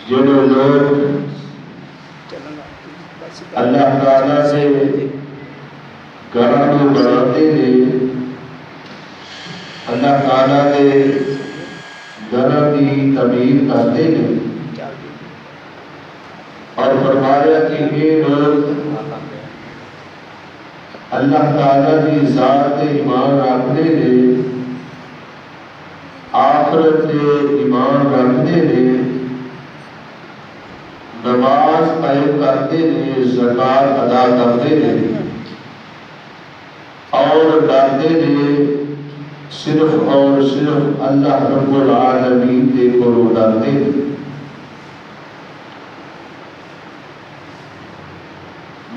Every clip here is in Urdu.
جڑے لوگ اللہ تعالیٰ سے گھراں نوں بناتے نے، اللہ تعالیٰ کے گھراں کی تعمیر کرتے ہیں، اور فرمایا کہ یہ لوگ اللہ تعالیٰ کی ذات تے ایمان رکھتے ہیں، آخرت تے ایمان رکھتے ہیں، نماز قائم کرتے ہیں، زکات ادا کرتے ہیں، اور ڈرتے ہیں صرف اور صرف اللہ رب العالمین کے کو ڈرتے ہیں۔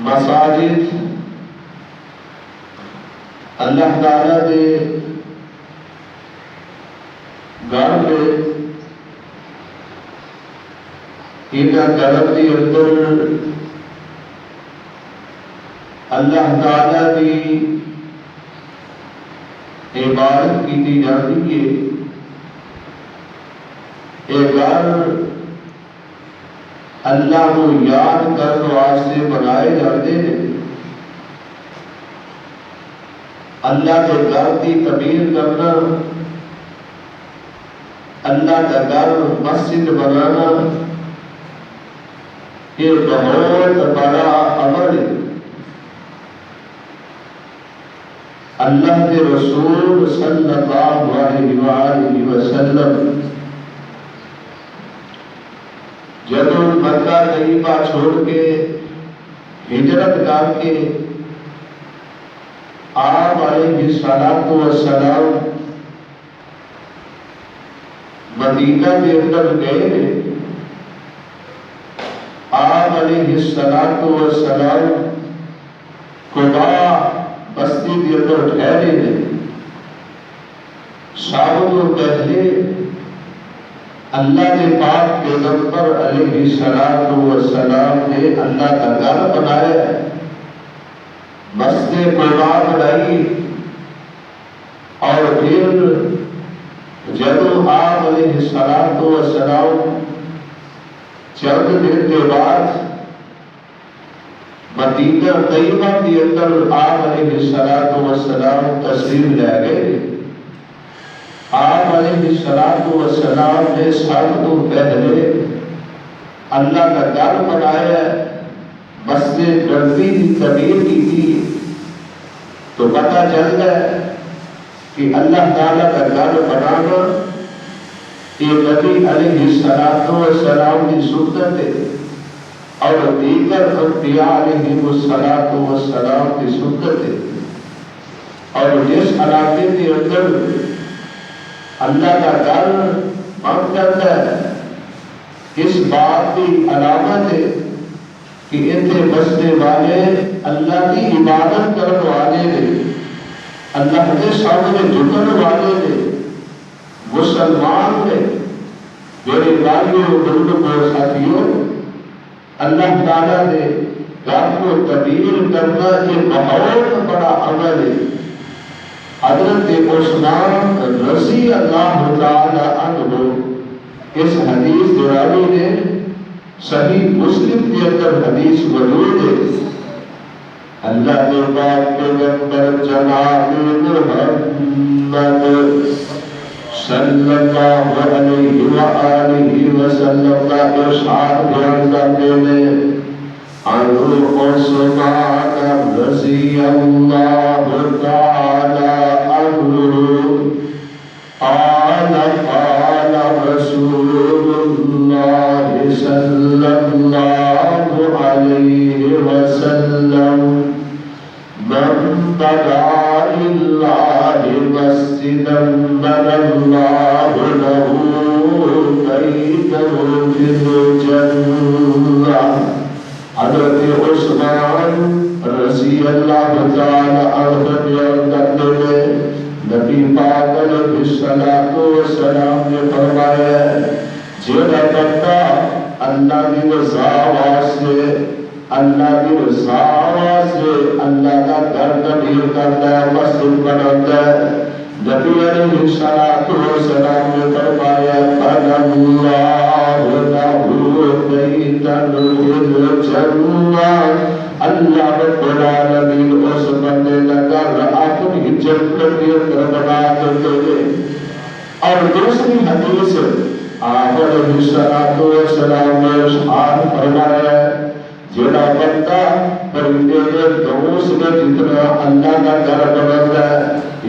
مساجد اللہ تعالیٰ کے گھر میں انہاں گھراں دے اندر اللہ تعالیٰ کی عبادت کی جاتی ہے۔ یہ گھر اللہ کو یاد کرنے واسطے بنائے جاتے ہیں۔ اللہ کے گھر کی تعمیر کرنا، اللہ کا گھر مسجد بنانا، یہ بہت بڑا عمل ہے۔ اللہ کے رسول صلی اللہ علیہ وآلہ وسلم جب مکہ طیبہ چھوڑ کے ہجرت کر کے آپ علیہ السلام مدینہ کے اندر گئے، آپ علیہ السلام قبا بستی کے اندر ٹھہرے نے۔ سب کو پہلے اللہ کے پاک پیغمبر علیہ السلام نے اللہ کا گھر بنایا، مسجد قبا بنائی، اور پھر جب آپ علیہ السلام چند دن کے بعد مدینہ طیبہ کے اندر آپ علیہ السلام تشریف لے گئے، آپ علیہ السلام نے سب کو پہلے اللہ کا گھر بنایا، مسجد نبوی کی تعمیر کی تھی۔ تو پتہ چلتا ہے کہ اللہ تعالیٰ کا گھر بنانا یہ نبی علیہ السلام کی سنت ہے، اور دیگر انبیاء علیہ السلام کی سنت ہے۔ اور جس علاقے کے اندر اللہ کا گھر بن جاتا ہے، اس بات کی علامت ہے کہ اتنے بسنے والے اللہ کی عبادت کرنے والے نے، اللہ کے سامنے جھکنے والے نے، مسلمان نے۔ میرے بھائیوں اور ساتھیوں، اللہ تعالیٰ نے گھر کو تعمیر کرنا یہ بہت بڑا عمل ہے۔ حضرت عثمان رضی اللہ تعالی عنہ اس حدیث راوی نے صحیح مسلم کے اندر حدیث موجود ہے، اللہ کے پاک پیغمبر جناب محمد صلی اللہ علیہ وآلہ وسلم کا ارشاد بیان کرتے ہیں، عن عثمان رضی اللہ تعالی عنہ قال قال رسول اللہ صلی اللہ علیہ وسلم من بنى للہ مسجدا بنى اللہ له بیتا فی الجنہ۔ حضرت عثمان رضی اللہ تعالی عنہ بیان کرتے ہیں، نبی پاک علیہ السلام نے فرمایا، جیڑا بندہ اللہ کی رضا واسطے اللہ کا گھر تعمیر کرتا ہے، مسجد بناتا ہے، نبی علیہ السلام نے فرمایا بنى اللہ له الجنہ اللہ رب العالمین اس بندے کا گھر اپنی جنت کے اندر بنا دیتے ہیں. اور دوسری حدیث آپ علیہ الصلوۃ والسلام نے ارشاد فرمایا ہے جڑا بندہ پرندے کے دوست میں جتنا اللہ کا گھر بناتا ہے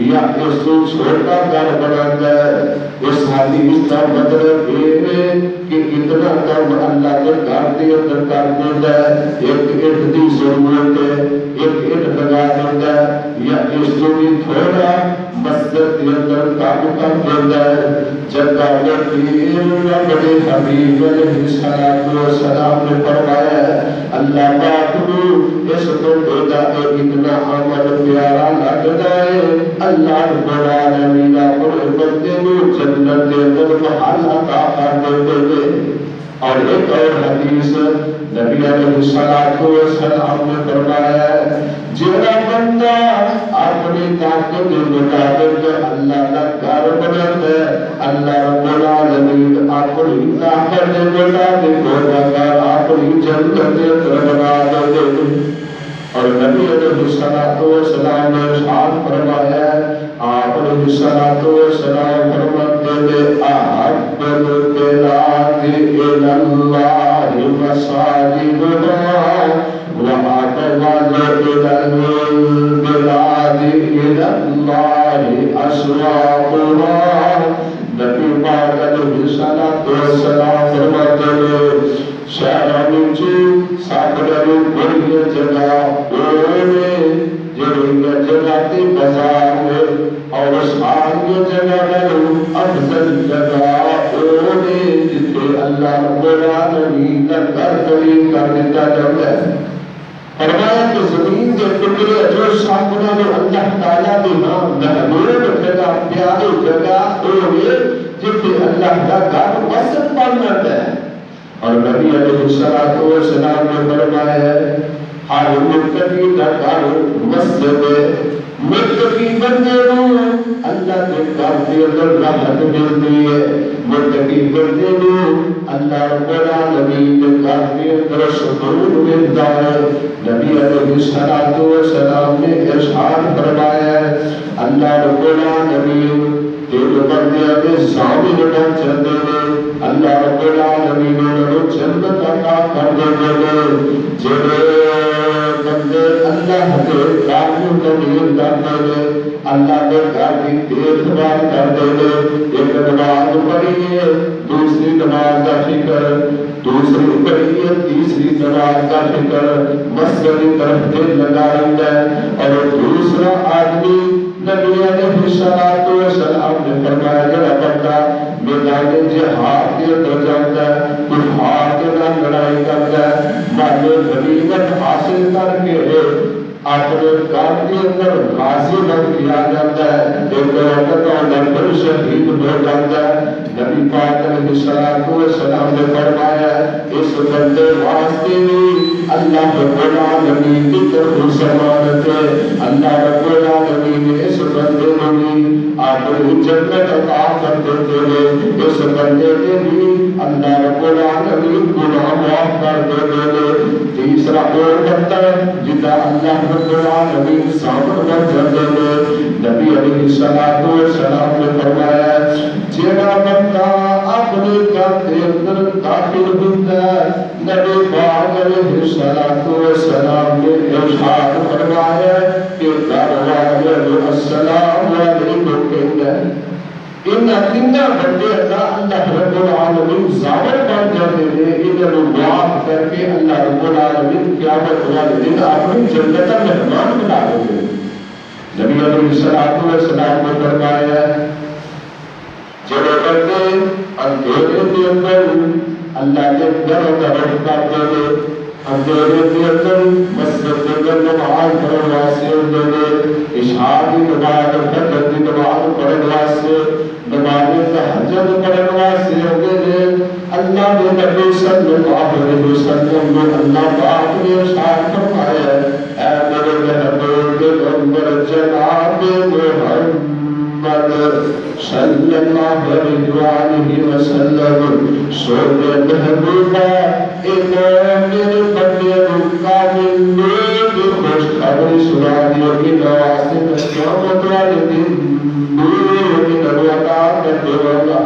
یا اس سے چھوٹا گھر بناتا ہے, اس حدیث کا مطلب یہ ہے کہ اتنا کم اللہ کے گھر کے اندر کر دیتا ہے, ایک ایک دی ضرورت ہے, ایک ایک لگا دیتا ہے یا اس سے بھی تھوڑا مسجد کے اندر کام کر دیتا ہے. جگہ بڑے حبیب علیہ السلام نے فرمایا اللہ پاک اس کو دیتا ہے اتنا عمل پیارا لگتا ہے اللہ رب العالمین اپنے بندے کو جنت کے اندر محل عطا کر دیتے ہیں. اور ایک اور حدیث نبی علیہ السلام نے فرمایا جڑا بندہ اپنی طاقت کے مطابق اللہ کا گھر بناتا ہے اللہ رب العالمین اپنی طاقت کے مطابق وہ گھر اپنی جنت کے اندر بنا دیتے ہیں. اور نبی علیہ السلام نے ارشاد فرمایا آپ علیہ السلام فرماتے ہیں احب البلاد الی اللہ مساجدها وأبغض البلاد الی اللہ اسواقها. نبی پاک علیہ السلام فرماتے ہیں شہر میں ساکڑی بڑی جگہ اونے جڑی جگہ تی بازار میں اور ساری جگہ میں افضل جگہ اونے جتے اللہ رب العالمین کا گھر قریب کر دیتا جاتا ہے. فرمایا کہ زمین کے ٹکڑے جو ساکڑا میں اللہ تعالیٰ کے نام محبوب جگہ پیاری جگہ اونے جتے اللہ کا گھر مسجد بننا ہے. اور نبی علیہ السلام نے فرمایا ہر متقی کا گھر مسجد ہے. متقی بندے کو اللہ کے گھر کے اندر راحت ملتی ہے, متقی بندے کو اللہ رب العالمین کے گھر کے اندر سکون ملتا ہے. نبی علیہ السلام نے ارشاد فرمایا اللہ رب العالمین تیرے بندے کے سامنے بن چلتے ہیں اللہ رب العالمین نے جنت عطا کر دیتے ہیں. جڑے بندے اللہ کے گھر کو تعمیر کرتے ہیں اللہ کے گھر کی دیکھ بھال کرتے ہیں, ایک نماز پڑھی ہے دوسری نماز کا فکر, دوسری پڑھی ہے تیسری نماز کا فکر, مسجد کی طرف دل لگا رہتا ہے. اور دوسرا آدمی نبی علیہ السلام نے فرمایا جڑا بندہ میدان جہاد کے اندر جاتا ہے, کفار کے ساتھ لڑائی کرتا ہے, مال غنیمت حاصل کر کے اپنے کام کے اندر غازی بن کیا جاتا ہے, ایک وقت اور شہید ہو جاتا ہے. نبی پاک علیہ السلام نے فرمایا اس بندے واسطے اللہ رب العالمین کی طرف ضمانت ہے, اللہ رب العالمین اس بندے کو بھی اپنی جنت عطا کر دیتے ہیں. اس بندے کے بھی اللہ رب العالمین گناہ معاف کر دیتے ہیں. تیسرا اور بندہ جدا اللہ رب العالمین ثابت کر دیتے ہیں. نبی علیہ السلام نے فرمایا جڑا بندہ اپنے گھر کے اندر داخل ہوتا ہے نبی پاک علیہ السلام نے ارشاد فرمایا کہ گھر والے السلام علیکم کہتے ہیں. ان تینوں بندے اللہ رب العالمین ظاہر بن جاتے ہیں, انہیں معاف کر کے اللہ رب العالمین قیامت والے دن اپنی جنت کا مہمان بنا دیتے ہیں. نبی علیہ السلام نے فرمایا جڑے بندے اندھیرے کے اندر اللہ کے در طرف کرتے ہیں, اندھیرے کے اندر مسجد کے اندر نماز پڑھنے واسطے ہوتے ہیں, عشاء کی نماز فجر کی نماز پڑھنے واسطے نماز تہجد پڑھنے واسطے ہوتے ہیں. اللہ کے نبی صلی اللہ علیہ وسلم نے اللہ پاک نے ارشاد فرمایا اے میرے محبوب پیغمبر جناب محمد صلی اللہ علیہ وسلم سونے محبوبہ امام میرے بندے رکا ملے خوش خبری سنا دیو کی نواسے میں قیامت والے دن نور کی نروعتا کرتے ہوگا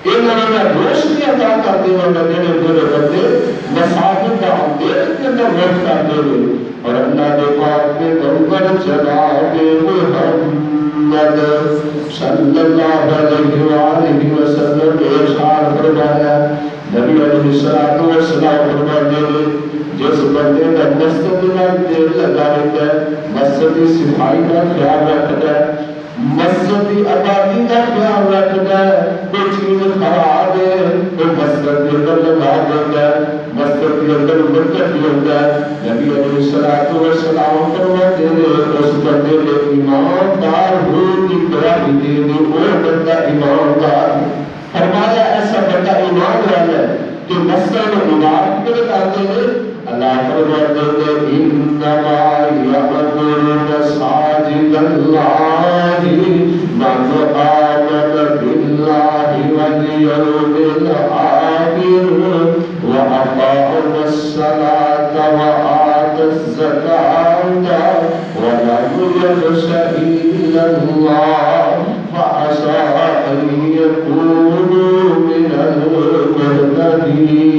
انہوں نے روشنی عطا کرتے ہوگا میرے بندے مساجد کا اندھیر کے اندر وقت کرتے ہوئے اور اللہ نے پاک میں دنگر جناب محمد صلی اللہ علیہ وآلہ وسلم ارشاد فرمایا نبی علیہ السلام فرماتے ہیں جس بندے کا مسجد میں دیر لگا رہتا ہے مسجد کی صفائی کا خیال رکھتا ہے مسجد کی آبادی کا خیال رکھتا ہے کوئی چیز خراب ہے تو مسجد کے اندر لگا دیتا ہے مسجد کے اندر برکت ہوتا ہے نبی علیہ السلام فرماتے ہیں اس بندے کے ایماندار ہونے کی گواہی دینے وہ بندہ ایماندار فرمایا ایسا بندہ ایمان والا ہے کہ مسجد میں عبادت کرتے ہیں اللہ فرماتے ہیں انما یعمر مساجد اللہ من آمن باللہ والیوم الآخر وأقام الصلاة وآتى الزكاة ولم يخش إلا الله فعسى أن يكونوا من المهتدين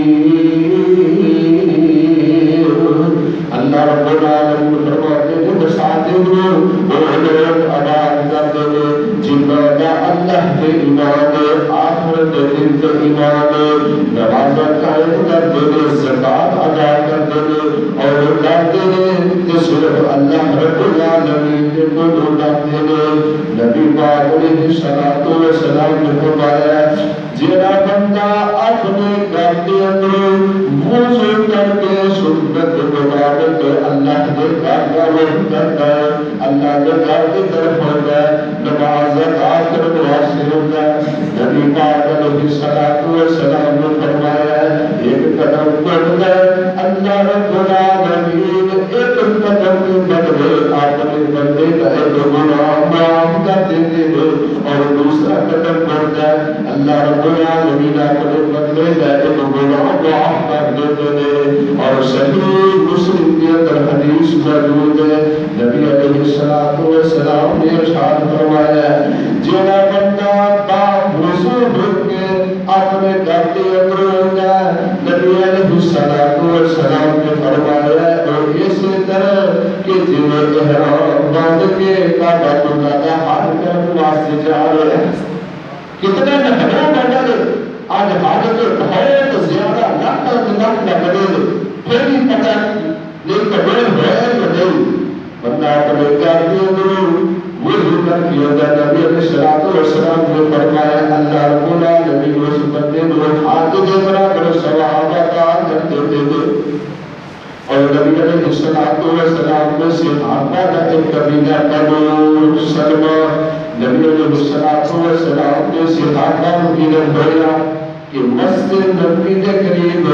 اللہ رب العالمین فرماتے ہیں مساجد میں وہ آباد کرتے ہیں جن کا اللہ کے ایمان ہے آخرت دن کے ایمان ہے نماز قائم کرتے ہیں زکات ادا کرتے ہیں اور ڈالتے ہیں کہ صرف اللہ رب العالمین کے کو ڈالتے ہیں نبی پاک علیہ السلام نے فرمایا جڑا بندہ اپنے گھر کے اندر وضو کر کے سنت مطابق اللہ کے گھر کا وقت کرتا ہے اللہ کے گھر کی طرف ہوتا ہے نماز ادا کرنے واسطے ہوتا ہے نبی پاک علیہ السلام نے فرمایا ایک قدم بڑھتا ہے اللہ رب العالمین ایک قدم کے بدلے اپنے بندے کا ایک گناہ معاف کر دیتے ہیں اور دوسرا قدم بڑھتا ہے اللہ رب العالمین اپنے بندے کا ایک گناہ معاف کر دیتے ہیں اور صحیح مسلم کے اندر حدیث موجود ہے نبی علیہ السلام نے ارشاد فرمایا جڑا بندہ باوضو ہو کے اپنے گھر کے اندر ہوتا ہے نبی علیہ السلام نے فرمایا اور اسی طرح کہ جنہیں احرام باندھ کے کعبہ کا حج کرنے واسطے جا رہے ہیں کتنے محرم بدل آج حاجت بہت زیادہ لاکھ بدل پھر بھی پتہ نہیں قبول ہے یا نہیں بندہ اپنے گھر کے اندر وضو کر کے ہوتا نبی علیہ السلام نے فرمایا اللہ رب العالمین اس بندے کو ہاتھ دے برابر ثواب عطا کر دیتے تھے اور نبی علیہ السلام میں سے صحابہ کا ایک قبیلہ بنو سلمہ نبی علیہ السلام نے صحابہ کی بھیجا کہ مسجد نبی کے قریب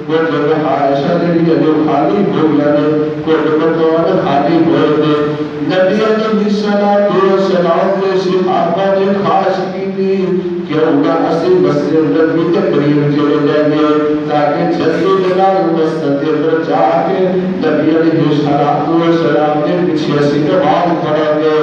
وہ جگہ عائشہ نے جو خالی ہو گیا ہے کوئی مکان خالی ہو گئے نبی علیہ السلام نے صحابہ نے خواہش کی تھی کہ انہا اسی مسجد نبی کے قریب چلے جائیں گے تاکہ جلدی جلال مسجد پر جا کے نبی علیہ السلام نے پیچھے سے نماز پڑھا گے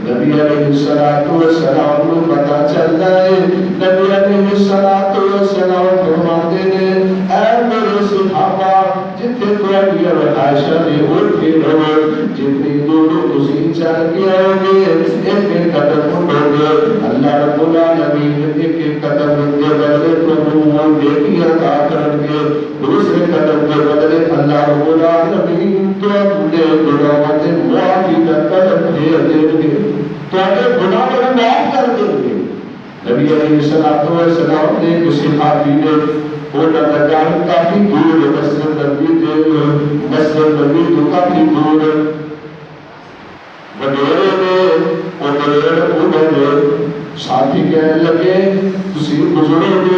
نبی علیہ السلام کو پتہ چلتا ہے نبی علیہ السلام فرماتے ہیں اے میرے صحابہ جتنے کوئی اور عائشہ نے اٹھے رہو جتنی دور تسی چل کے آؤ گے ایک قدم اٹھو گے اللہ رب العالمین ایک قدم کے بدلے کو نیکی عطا کریں گے دوسرے قدم کے بدلے اللہ رب العالمین تو اپنے گناہوں سے معافی کا قدم دے دیں گے تو اگر گناہ کو معاف کر دیں گے نبی علیہ السلام نے کسی صحابی نے وہ لگا کافی دور مسجد نبی تو کافی دور وڈیرے میں انہوں نے ساتھی کہنے لگے تسی بزرگ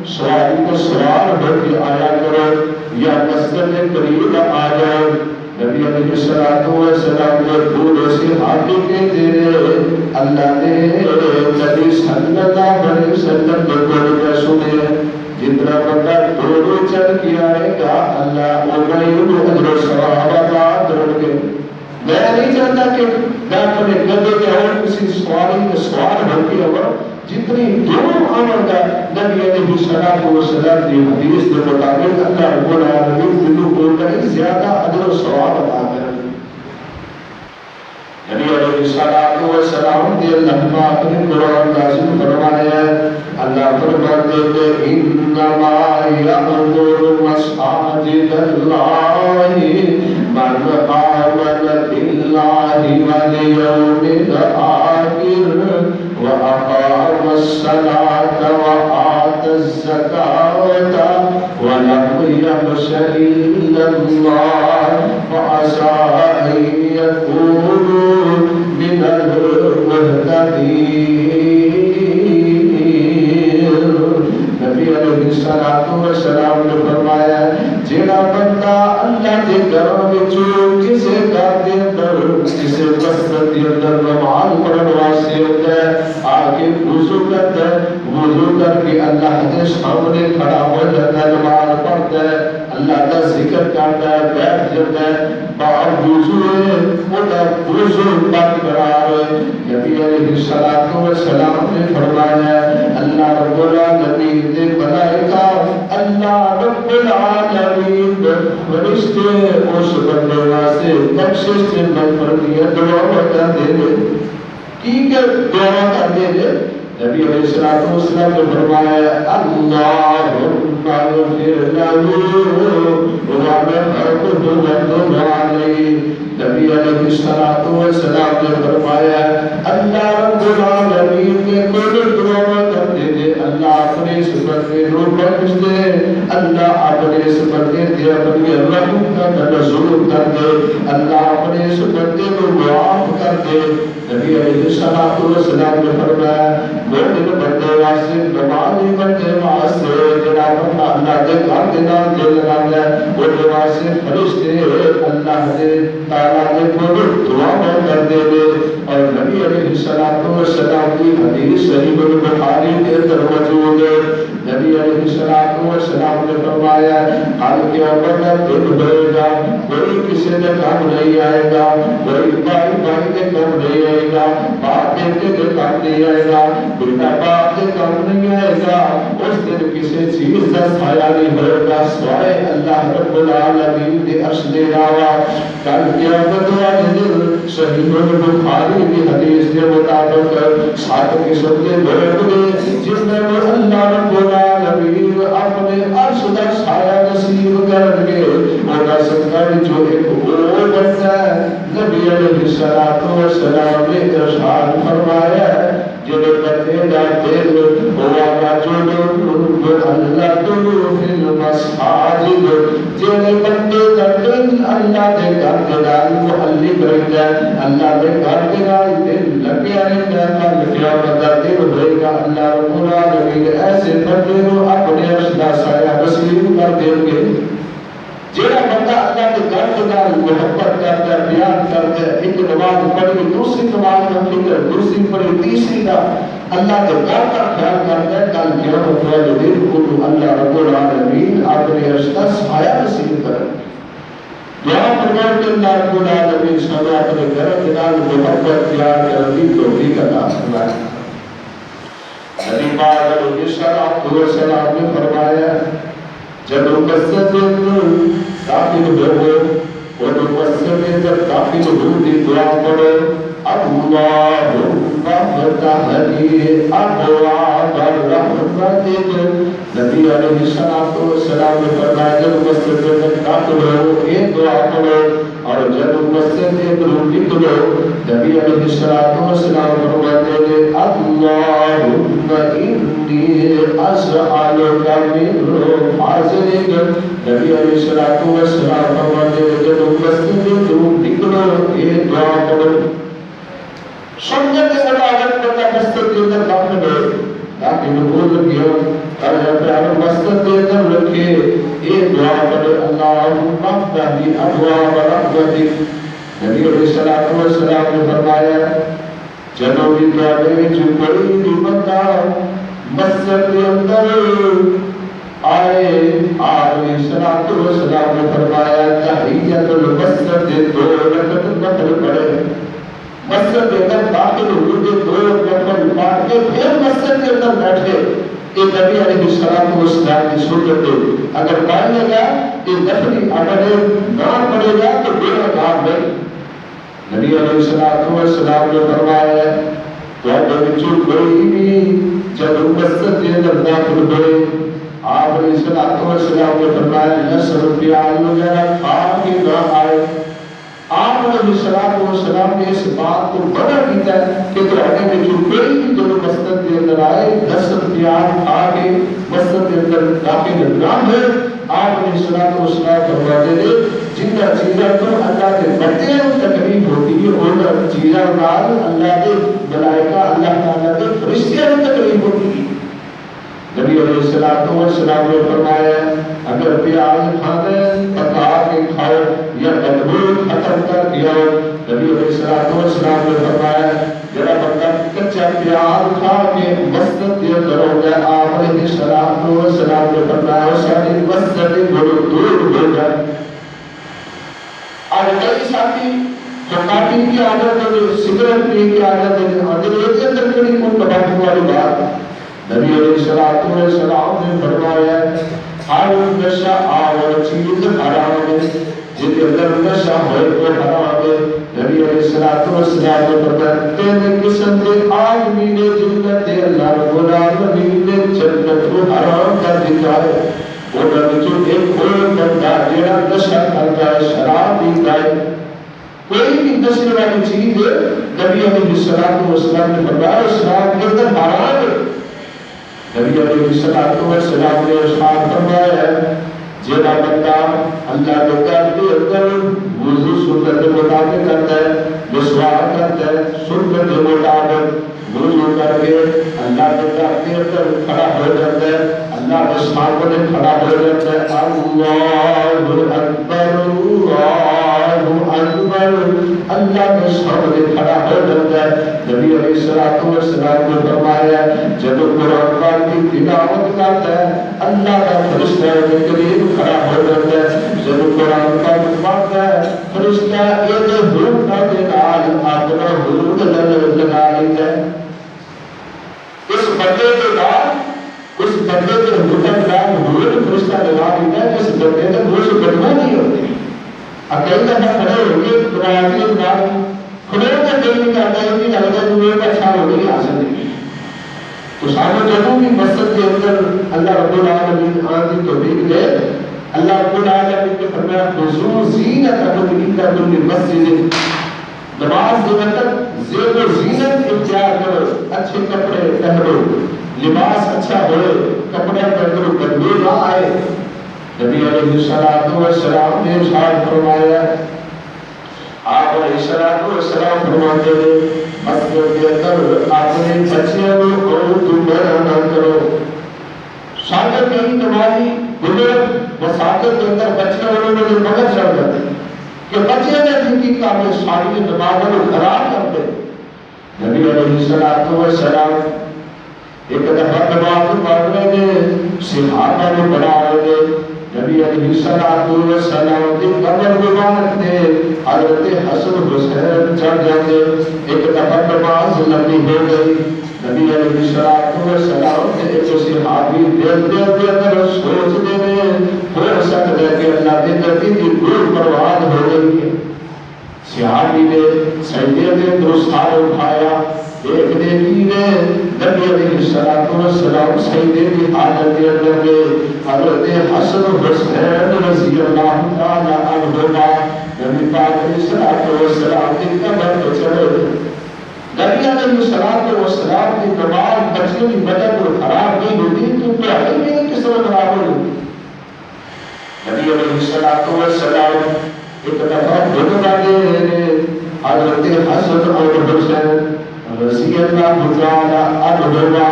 سواری کو سوار ہو کے آیا کرو یا مسجد کے قریب آ جاؤ نبی علیہ السلام نے پورے سے حاقی کے تیرے اللہ نے نبی صلی اللہ علیہ وسلم نے بولے سنے جتنا بندہ دوڑو چل کیا ہے گا اللہ امیدو اجر صحابہ درد کے میں نہیں چاہتا کہ میں اپنے گدے کے اور کسی سوالی کے سوال ہو کے اور جتنی دونوں عمل کا نبی علیہ السلام کی حدیث کے مطابق اللہ رب العالمین دلوں کو کہیں زیادہ اجر و ثواب عطا کرے نبی علیہ السلام کے اللہ پاک نے قرآن نازل فرمایا اللہ فرماتے ہیں انما یأمر مساجد اللہ من آمن باللہ والیوم الآخر وأقام الصلاة وآتى الزكاة ولم يخش إلا الله فعسى أن يكونوا من المهتدين نبی علیہ السلام نے فرمایا جڑا بندہ اللہ کے گھر وچوں کسے گھر دے اندر کسے مسجد دے اندر نماز پڑھن واسطے ہوتا ہے آ کے وضو کرتا ہے وضو کر کے اللہ کے سامنے کھڑا ہو جاتا ہے نماز پڑھتا ہے اللہ کا ذکر کرتا ہے بیٹھ جاتا ہے وضو ہے وہ وضو برقرار ہے نبی علیہ السلام نے فرمایا اللہ رب العالمین نے ملائکہ اللہ رب العالمین فرشتے اس بندے واسطے بخشش کے مغفرت دعا کرتے ہیں ٹھیک ہے دعا کرتے ہیں نبی علیہ السلام نے فرمایا اللہم اغفر له وارحمه وتب علیہ نبی علیہ السلام نے فرمایا اللہ رب العالمین نے کوئی دعا کرتے تھے اللہ اپنے اس بندے کو بخش دے اللہ اپنے اس بندے کے اپنی رحمت کا نزول کر دے اللہ اپنے اس بندے کو معاف کر دے نبی علیہ السلام نے فرمایا مومن بندے واسطے نمازی بندے واسطے جڑا بندہ اللہ کے گھر کے نال دل لگاتا ہے وہ واسطے فرشتے اللہ نے تعالی نے کو دعا کر دے اور نبی علیہ السلام کی حدیث صحیح بخاری کے اندر موجود ہے نبی علیہ السلام نے فرمایا حال قیامت کا دن ہوئے گا کوئی کسی نے کام نہیں آئے گا کوئی بھائی کے کام نہیں آئے گا باپ بیٹے کے کام نہیں آئے گا بیٹا باپ کے کام نہیں آئے گا اس دن کسی چیز کا سایہ نہیں ہوئے گا سوائے اللہ رب العالمین کے عرش دے رہا کل قیامت والے دن صحیح بخاری کی حدیث کے مطابق سات قسم کے لوگ جس میں اللہ رب العالمین اپنے عرش کا سایہ نصیب کر کے مولا سکر جو ایک وہ بنتا ہے نبی علیہ السلام نے ارشاد فرمایا جب بندے دا دل ہوا رجل اللہ تو فی المساجد جب بندے دا دل اللہ دے گھر کے نال معلق رہتا ہے اللہ دے گھر کے نال دل لگیا رہتا ہے کل قیامت دا دن ہوئے گا اللہ رب العالمین ایسے بندے کو اپنے عرش کا سایہ نصیب کر دیں گے جڑا بندہ اللہ کے گھر کے نال محبت کرتا ہے پیار کرتا ہے ایک نماز پڑھی دوسری نماز کا فکر دوسری پڑھی تیسری کا اللہ کے گھر کا خیال کرتا ہے کل قیامت والے دن کو اللہ رب العالمین اپنے عرش کا سایہ نصیب کرے دعا فرمائے کہ اللہ رب العالمین سب اپنے گھر کے نال محبت پیار کرنے کی توفیق عطا فرمائے نبی پاک علیہ السلام نے فرمایا جب مسجد کے اندر داخل ہو اور مسجد کے اندر داخل ہونے دعا پڑھو اللہم فتح لی ابواب الرحمت نبی علیہ السلام نے فرمایا جب مسجد کے اندر داخل ہو ایک دعا پڑھو اور جب مسجد کے اندر نکلو نبی علیہ السلام فرماتے ہیں اللہم انی اسألک من فضلک نبی علیہ السلام فرماتے ہیں جب مسجد کے اندر نکلو ایک دعا پڑھو سنت کے مطابق بندہ مسجد کے اندر داخل ہے تاکہ نبوت کی ہو اور پیار مسجد کے اندر رکھے ایک دعا پڑھے اللہم افتح لی ابواب رحمتک. نبی علیہ السلام نے فرمایا جب بھی کعبے میں کوئی بھی بندہ مسجد کے اندر آئے آپ علیہ السلام نے فرمایا تحیت المسجد دو رکعت نفل پڑھے. مسجد کے اندر داخل ہوئے دو نفل پڑھ کے پھر مسجد کے اندر بیٹھے. یہ نبی علیہ السلام کی سنت ہے. اگر مان لگا کہ نفلی عمل نہ پڑے گا تو میرا کام نہیں. نبی علیہ السلام نے فرمایا تو بچوں کوئی بھی جب مسجد کے اندر داخل ہوئے آپ علیہ السلام نے فرمایا نصر پیال وغیرہ کھا کے نہ آئے. آپ علیہ السلام نے اس بات کو منع کیا کہ تمہارے میں جو کوئی بھی جب مسجد کے اندر آئے نصر پیال کھا کے مسجد کے اندر داخل نہ ہوئے. آپ علیہ السلام فرماتے تھے جن چیزیں تو اللہ کے بندے ہیں ان تکلیف ہوتی ہے اور چیزیں نال اللہ کے ملائکہ اللہ تعالیٰ کے فرشتے ان تکلیف ہوتی ہے. نبی علیہ السلام نے فرمایا اگر پیاز کھانے پکا کے کھاؤ یا بدبو ختم کر دیا. نبی علیہ السلام نے فرمایا جڑا بندہ کچا پیاز کھا کے مسجد کے اندر ہو گیا آپ علیہ السلام نے فرمایا ساری مسجد بہت دور ہو جائے. آج کئی ساتھی جو کاٹی کی عادت ہے سگریٹ پینے کی عادت ہے اور دل کے اندر کڑی کو تباہ والی بات. نبی علیہ السلام نے فرمایا ہر نشہ آور چیز حرام ہے جن کے اندر نشہ ہوئے تو حرام ہے. نبی علیہ السلام نے فرمایا تین قسم کے آدمی نے جنت اللہ رب العالمین نے جنت کو حرام کر دیا ہے. اور جو ایک کوئی بندہ جڑا نشہ کرتا ہے شراب پیتا ہے کوئی بھی نشے والی چیز نبی علیہ السلام نے فرمایا شراب کے اندر حرام ہے. نبی علیہ السلام نے ارشاد فرمایا جڑا بندہ اللہ کے گھر کے اندر وضو سنت کے مطابق کرتا ہے مسواک کرتا ہے سنت کے مطابق وضو کر کے اللہ کے گھر کے اندر کھڑا ہو جاتا ہے اللہ کے سامنے کھڑا ہو جاتا ہے اللہ اکبر اللہ کے سامنے کھڑا ہو جاتا ہے. نبی علیہ السلام نے فرمایا جب قرآن پاک کی تلاوت کرتا ہے اللہ کا فرشتہ قریب کھڑا ہو جاتا ہے. جب قرآن پاک پڑھتا ہے فرشتہ ایک حروف کے نال اپنا حروف لگا لیتا ہے. اس بندے کے بعد اس بندے کے حروف نال حروف فرشتہ لگا لیتا ہے. اس بندے کا دوش گڑبڑ نہیں ہوتی. اکیلے دفعہ کھڑے ہو گئے قرآن کے بعد کھڑے کا دل نہیں کرتا ہے کہ لگتا ہے کہ یہ اچھا ہو گئی حاصل نہیں. تو سامنے جب بھی مسجد کے اندر اللہ رب العالمین آن کی توفیق دے اللہ رب العالمین کے فرمایا خذوا زینتکم عند کل مسجد. نماز کے وقت زیب و زینت اختیار کرو اچھے کپڑے پہنو لباس اچھا ہو کپڑے پہنو گندے نہ آئے. نبی علیہ السلام نے ارشاد فرمایا آپ علیہ السلام فرماتے ہیں مسجد کے اندر اپنے بچوں کو تم نہ کرو. شاگرد کہیں تمہاری بزرگ مساجد کے اندر بچے انہوں نے مگر چڑھ جاتے کہ بچے نے زندگی کا اپنے ساری نمازوں کو خراب کر دے. نبی علیہ السلام ایک دفعہ نماز پڑھ رہے تھے صحابہ نے پڑھا رہے تھے. نبی علیہ السلام کی قبر مبارک نے حضرت حسن حسین چڑھ جاتے. ایک دفعہ نماز لمبی ہو گئی. نبی علیہ السلام نے ایک صحابی دیکھتے اندر سوچنے میں ہو سکتا ہے کہ اللہ کے نبی کی روح برباد ہو گئی ہے. صحابی نے سجدے میں درستار اٹھایا دیکھنے کی نے نبی علیہ السلام سجدے کی حالت کے اندر میں حضرت حسن حسین رضی اللہ تعالی عنہما نبی پاک علیہ السلام کی قبر پہ چڑھے. نبی علیہ السلام کی نماز بچنے کی مدد کو خراب نہیں ہوتی تو پڑھائی میں کس طرح خراب ہوگی. نبی علیہ السلام ایک دفعہ خطبہ دے رہے حضرت حسن اور حسین رضی اللہ تعالی عنہما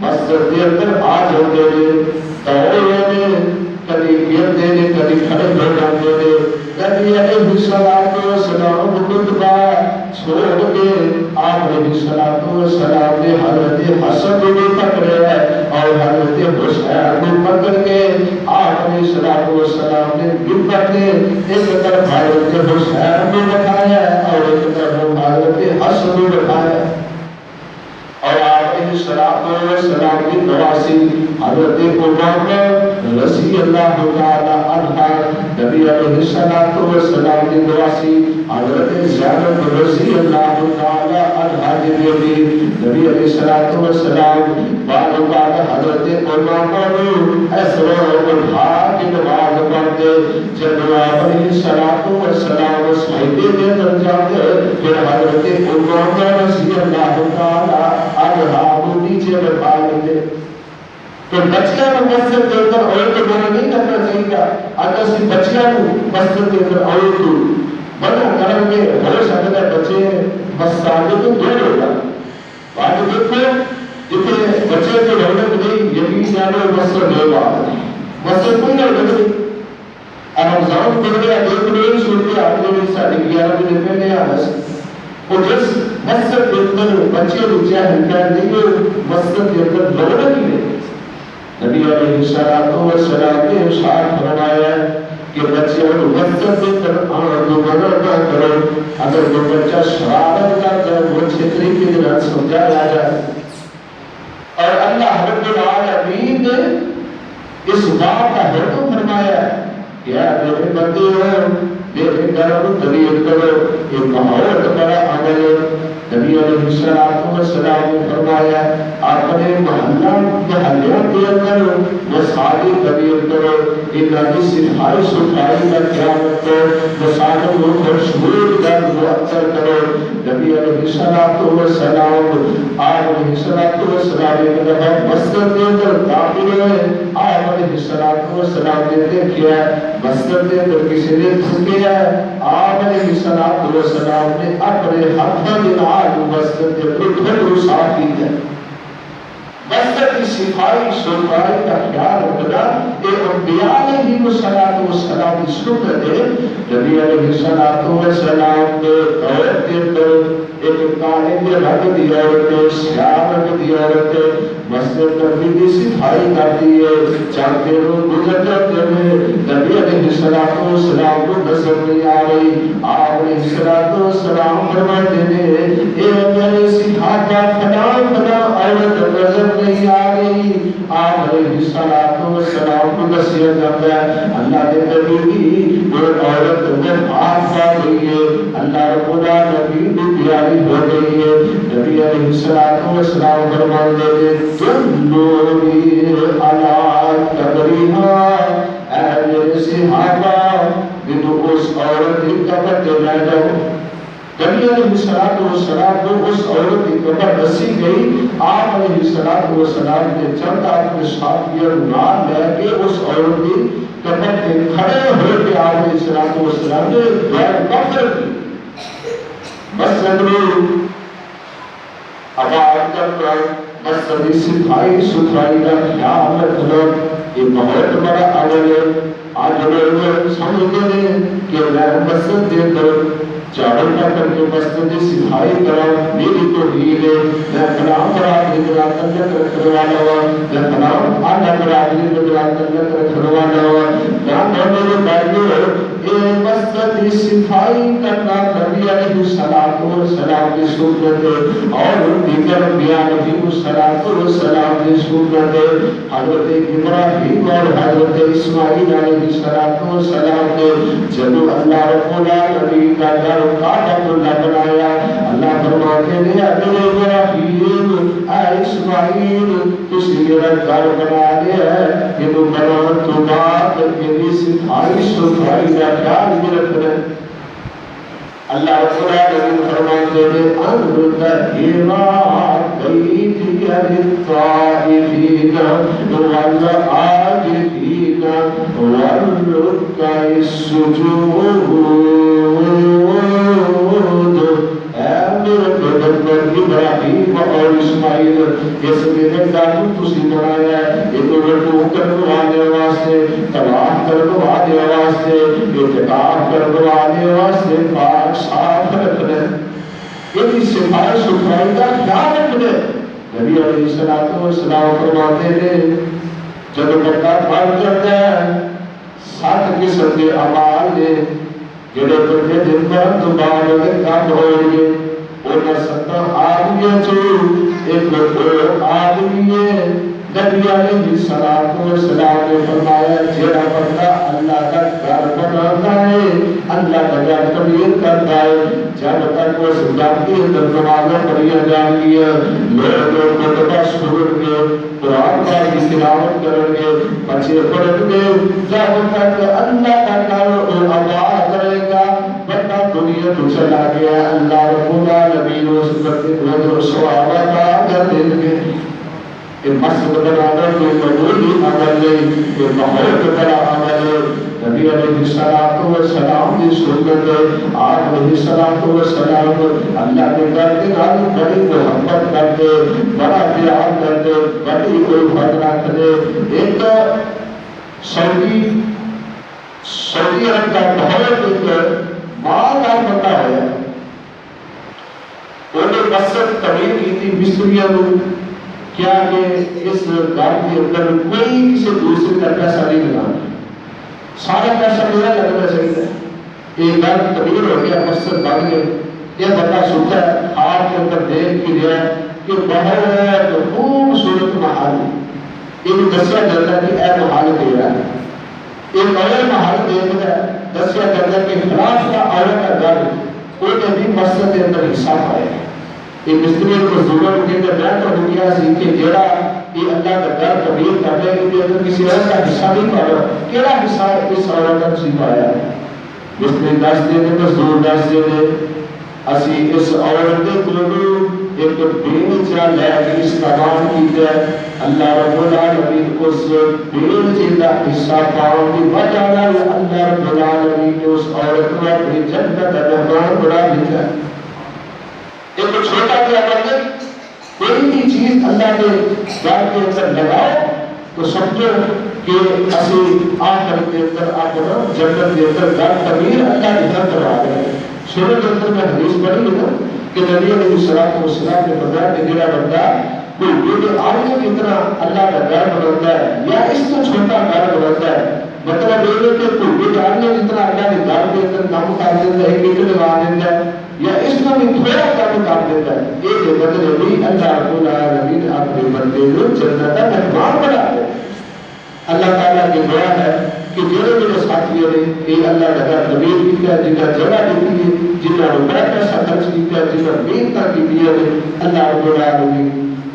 مسجد کے اندر آ جاتے تھے. دوڑے میں کبھی گرتے نے کبھی کھڑے ہو جاتے نے نبی علیہ السلام خطبہ چھوڑ کے آپ علیہ السلام نے حضرت حسن کو پکڑے اور حضرت حسین کو پکڑ کے آپ علیہ السلام نے منبر نے ایک طرف حضرت حسین کو بٹھایا اور ایک طرف حضرت حسن کو بٹھایا اور آپ علیہ السلام کی نواسی حضرت امامہ رضی اللہ تعالی عنہ نبی علیہ السلام کی نواسی حضرت زینب رضی اللہ تعالی عنہ کی بیٹی نبی علیہ السلام بعد حضرت امامہ نے ایسا اٹھا کے نماز پڑھتے جب آپ علیہ السلام سجدے کے اندر جاتے پھر حضرت امامہ رضی اللہ تعالی اب نیچے بٹھا لیتے تو بچیاں کو مسجد دے کر عورت کو منع نہیں کرنا چاہیے اگر سی بچیاں کو مسجد دے کر عورت کو منع کریں گے ہو سکتا ہے بچے مساجد میں دور ہوگا بات دیکھو جتنے بچے کو رونق نہیں یقین جانے مسجد دے گا مسجد کوئی نہ بچے اب رمضان پڑھ گیا دیکھ نہیں چھوڑتے آپ نے 11:30 بجے پہلے آ بس اور جس مسجد کے اندر بچے بچے ہنکار نہیں ہو مسجد کے اندر لوڑا نہیں ہے نبی علیہ السلام نے ارشاد فرمایا کہ بچے کو مسجد کے اندر آنے کو منع نہ کرو اگر وہ بچہ شرارت کرتا ہے وہ اچھے طریقے سے سمجھایا جائے اور اللہ رب العالمین نے اس بات کا حکم فرمایا یا میرے بندے ہو میرے گھر طبیعت کرو یہ بہت بڑا عمل ہے نبی علیہ السلام نے فرمایا اپنے محلے کے اندر مساجد طبیعت کرو ایک آدمی صفائی ستھرائی کا خیال رکھو مساجد کو خوشبو دار معطر کرو نبی علیہ السلام آپ علیہ السلام نے کہا مسجد کے اندر داخل ہوئے آپ علیہ السلام نے دیکھا مسجد کے اندر کسی نے تھکیا آپ علیہ السلام نے اپنے ہاتھ میں آج مسجد کے اندر صاف کی ہے مسجد کی صفائی ستھرائی کا خیال رکھنا یہ انبیاء علیہ السلام کی سنت ہے نبی علیہ السلام نے دور کے اندر ایک کالے میں رکھ دیا عورتیں سیاہ رکھ دیا عورتیں مسجد نبی کی صفائی کرتی ہے چاہتے روز گزر جاتے ہیں نبی علیہ السلام کو نظر نہیں آ رہی آپ علیہ السلام فرماتے ہیں اے میرے صحابہ فلاں فلاں عورت نظر نہیں آ رہی آپ علیہ السلام کو نصیحت کرتا ہے اللہ نے نبی وہ عورت وفات پا گئی ہے اللہ رب العالمین کی پیاری ہو گئی ہے نبی علیہ السلام فرماتے ہیں دلونی علی قبرہا اے میرے صحابہ تو اس عورت کی قبر دے لے جاؤ نبی علیہ السلام کو اس عورت کی قبر دسی گئی آپ علیہ السلام نے چند اپنے ساتھیوں نام لے کے اس عورت کی قبر کے کھڑے ہو کے آپ علیہ السلام نے دعا کفر کی مسجد میں آباد کرنا مسجد کی صفائی ستھرائی کا خیال رکھنا یہ بہت بڑا عمل ہے آج لوگ سمجھتے ہیں کہ میں مسجد دے کر چاڑوں کا کر کے مسجد کی صفائی کرا میری توحید ہے میں فلاں برادری میں تعلق رکھنے والا ہوں میں فلاں اعلیٰ برادری میں تعلق رکھنے والا ہوں میں میرے بھائیوں یہ مسجد کی صفائی کرنا نبی علیہ السلام کی سنت ہے اور دیگر انبیاء علیہ السلام کی سنت ہے حضرت ابراہیم اور حضرت اسماعیل علیہ السلام نے جب اللہ رب العالمین کا گھر کعبۃ اللہ بنایا اللہ فرماتے ہیں اے ابراہیم اے اسماعیل تسی میرا گھر بنا لیا ہے یہ تو بنا تو بات میری صفائی ستھرائی کا خیال بھی رکھنا اللہ رب العالمین فرماتے ہیں انت بیتی للطائفین والعاکفین والرکع السجود ابراہیم اور اسماعیل اس میں دادو تسی بنایا ہے یہ تو رکوع کرنے والے واسطے طواف کرنے والے واسطے اعتکاف کرنے والے واسطے پاک صاف رکھنا یہ صفائی ستھرائی کا خیال رکھنا. نبی علیہ السلام فرماتے ہیں جب بندہ بن جاتا ہے 7 قسم کے اعمال نے جڑے بندے دن بھر دوبارہ کام ہوئے اور 70 آدمیوں سے ایک آدمی ہے. نبی علیہ السلام نے فرمایا جڑا بندہ اللہ کا گھر بناتا ہے اللہ کا گھر تعمیر کرتا ہے جب تک وہ گھر کے اندر نمازیں پڑھی جائیں گی لوگ خطبہ سنیں گے قرآن پاک کی تلاوت کریں گے بچے پڑھیں گے جب تک اللہ کا گھر آباد کرے گا بندہ دنیا تو چلا گیا اللہ رب العالمین اس بندے کو ثواب عطا دیں گے. یہ مسجد بنانا کوئی معمولی عمل نہیں یہ بہت بڑا عمل ہے. نبی علیہ السلام کی سنت ہے. آپ علیہ السلام اللہ کے گھر کے نال بڑی محبت کرتے بڑا پیار کرتے بڑی کوئی فرق رکھتے. ایک سعودی عرب کا بہت ایک مالدار بندہ ہے انہیں مسجد تعمیر کی تھی مستریوں کیا کہ اس گھر کے اندر کوئی کسی دوسرے کا پیسہ نہیں لگانا سارا پیسہ میرا لگنا چاہیے. ایک گھر تعمیر ہو گیا مسجد بن گئے یہ بندہ سنتا ہے آپ کے اندر دیکھ کے گیا کہ بہت خوبصورت محل یہ دسیا جاتا ہے کہ اے محل تیرا ہے. ایک نئے محل دیکھ رہا ہے دسیا جاتا ہے کہ خلاف کا عورت کا گھر کوئی نے بھی مسجد کے اندر حصہ پایا. یہ مستری کو ضرورت کے اندر بیٹھ ہو گیا سی کہ جڑا یہ اللہ کا گھر تعمیر کرنے کے لیے اگر کسی اور کا حصہ نہیں پایا کیڑا حصہ اس عورت کا سی پایا. مستری دس دے دے مزدور دس دے دے اسی اس عورت کے کولوں ایک بیچا لے کے استعمال کیتا ہے. اللہ رب العالمین اس بیچ کا حصہ پاؤں کی وجہ نال اللہ رب العالمین نے اس عورت کو اپنی جنت کا مہمان بنا دیا. ایک چھوٹا کیا کرتے کوئی بھی چیز اللہ کے گھر کے اندر لگاؤ تو سمجھو کہ اسی آخر کے اندر اپنا جنت کے اندر گھر تعمیر اللہ کے گھر کروا رہے ہیں. سورہ کے اندر میں حدیث پڑھی ہے نا کہ نبی علیہ السلام نے بتایا کہ جڑا بندہ کوئی بے آدمی کتنا اللہ کا گھر بناتا ہے یا اس سے چھوٹا گھر بناتا ہے مطلب یہ ہے کہ کوئی بے آدمی جتنا اللہ کے گھر کے اندر کام کر دیتا ہے ایک لگا دیتا ہے یا اس میں بھی تھوڑا کام کر دیتا ہے ایک بدلے بھی اللہ رب العالمین اپنے بندے کو جنت کا مہمان بنا دے. اللہ تعالیٰ کی دعا ہے کہ جڑے میرے ساتھیوں نے یہ اللہ کا گھر تعمیر کیا ہے جنہیں جگہ دیتی ہے جنہیں روپے پیسہ خرچ کیا ہے جنہیں محنت کی ہے اللہ رب العالمین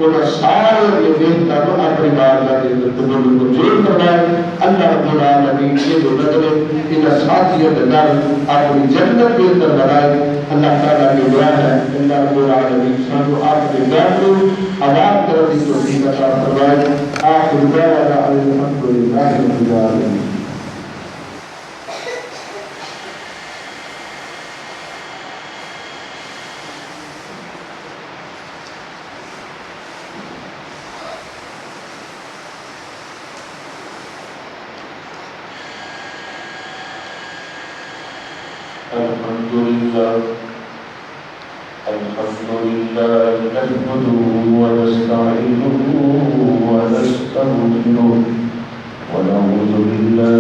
انہیں سارے یہ محنت کو اپنی بارگاہ کے اندر قبول منظور کروائے. اللہ رب العالمین یہ جو بدلے ان ساتھیوں کے گھر اپنی جنت کے اندر بنائے. اللہ تعالیٰ کی دعا ہے اللہ رب العالمین سانو آپ کے گھر کو آباد کرنے کی توفیق عطا فرمائے. آخر دعوانا الحمدللہ رب العالمین. الحمدللہ نحمده ونستعینه ونستغفره ونعوذ باللہ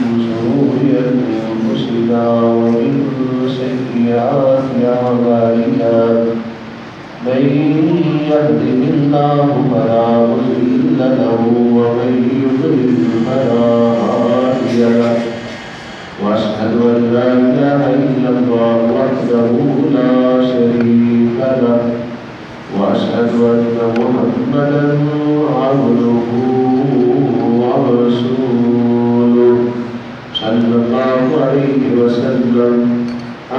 من شرور انفسنا ومن سیئات اعمالنا من يهده الله فلا مضل له ومن يضلل فلا هادي له وأشهد أن لا إله إلا الله وحده لا شريك له وأشهد أن محمدا عبده ورسوله صلى الله عليه وسلم.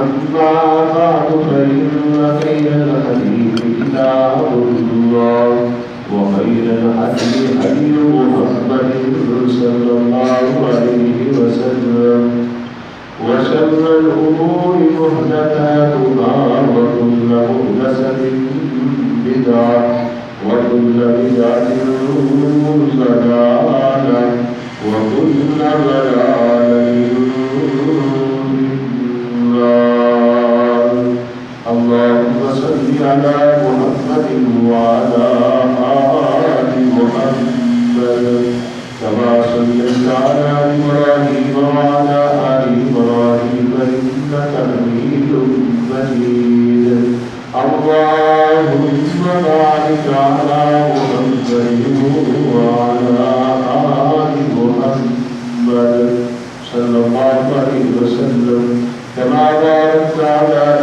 أما بعد فإن خير الحديث كتاب الله وخير الهدي هدي محمد صلى الله عليه وسلم وشر الأمور محدثاتها وكل محدثة بدعة وكل بدعة ضلالة وكل ضلالة على محمد وعلى آل محمد كما صليت على إبراهيم وعلى آل إبراهيم إنك حميد مجيد اللهم بارك على محمد وعلى آل محمد صلى الله عليه وسلم كما باركت على